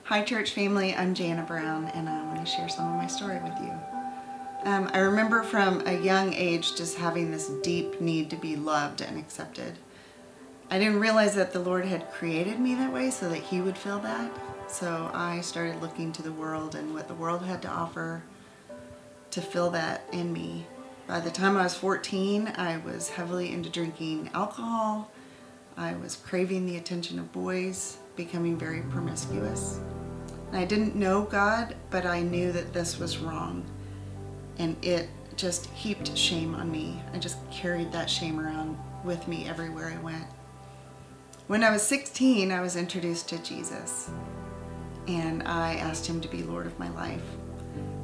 Hi church family, I'm Janna Brown and I want to share some of my story with you. I remember from a young age just having this deep need to be loved and accepted. I didn't realize that the Lord had created me that way so that He would feel that. So I started looking to the world and what the world had to offer to fill that in me. By the time I was 14, I was heavily into drinking alcohol. I was craving the attention of boys, becoming very promiscuous. And I didn't know God, but I knew that this was wrong. And it just heaped shame on me. I just carried that shame around with me everywhere I went. When I was 16, I was introduced to Jesus. And I asked Him to be Lord of my life.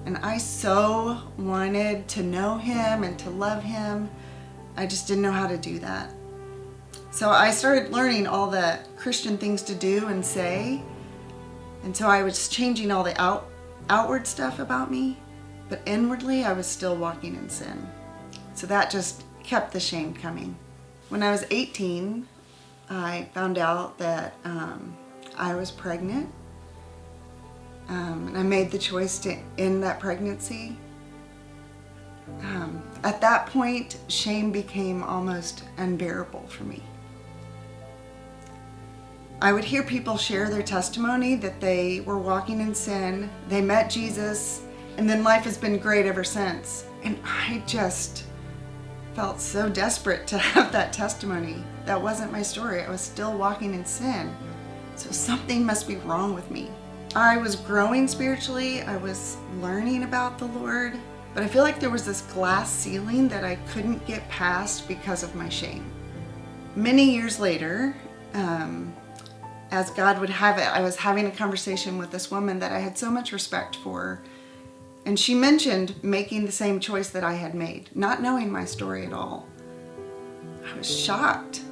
And I so wanted to know Him and to love Him. I just didn't know how to do that. So I started learning all the Christian things to do and say. And so I was changing all the outward stuff about me, but inwardly I was still walking in sin. So that just kept the shame coming. When I was 18, I found out that I was pregnant. And I made the choice to end that pregnancy. At that point, shame became almost unbearable for me. I would hear people share their testimony that they were walking in sin, they met Jesus, and then life has been great ever since. And I just felt so desperate to have that testimony. That wasn't my story. I was still walking in sin. So something must be wrong with me. I was growing spiritually. I was learning about the Lord, but I feel like there was this glass ceiling that I couldn't get past because of my shame. Many years later, as God would have it, I was having a conversation with this woman that I had so much respect for. And she mentioned making the same choice that I had made, not knowing my story at all. I was shocked.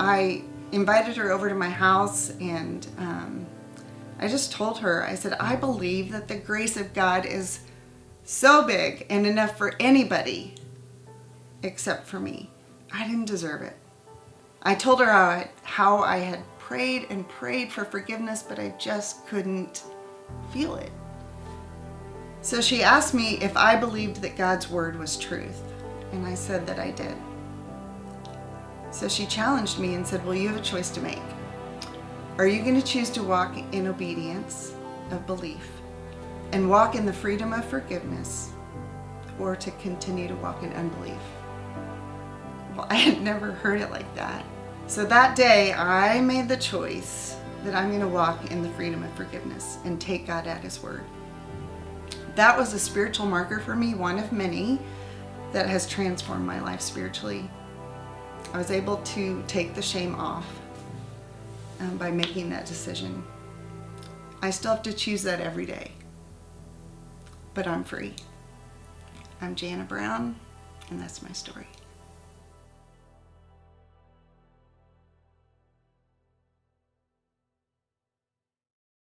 I invited her over to my house and I just told her, I said, I believe that the grace of God is so big and enough for anybody except for me. I didn't deserve it. I told her how I had prayed and prayed for forgiveness, but I just couldn't feel it. So she asked me if I believed that God's word was truth, and I said that I did. So she challenged me and said, well, you have a choice to make. Are you going to choose to walk in obedience of belief and walk in the freedom of forgiveness, or to continue to walk in unbelief? Well, I had never heard it like that. So that day I made the choice that I'm going to walk in the freedom of forgiveness and take God at His word. That was a spiritual marker for me, one of many, that has transformed my life spiritually. I was able to take the shame off by making that decision. I still have to choose that every day, but I'm free. I'm Janna Brown, and that's my story.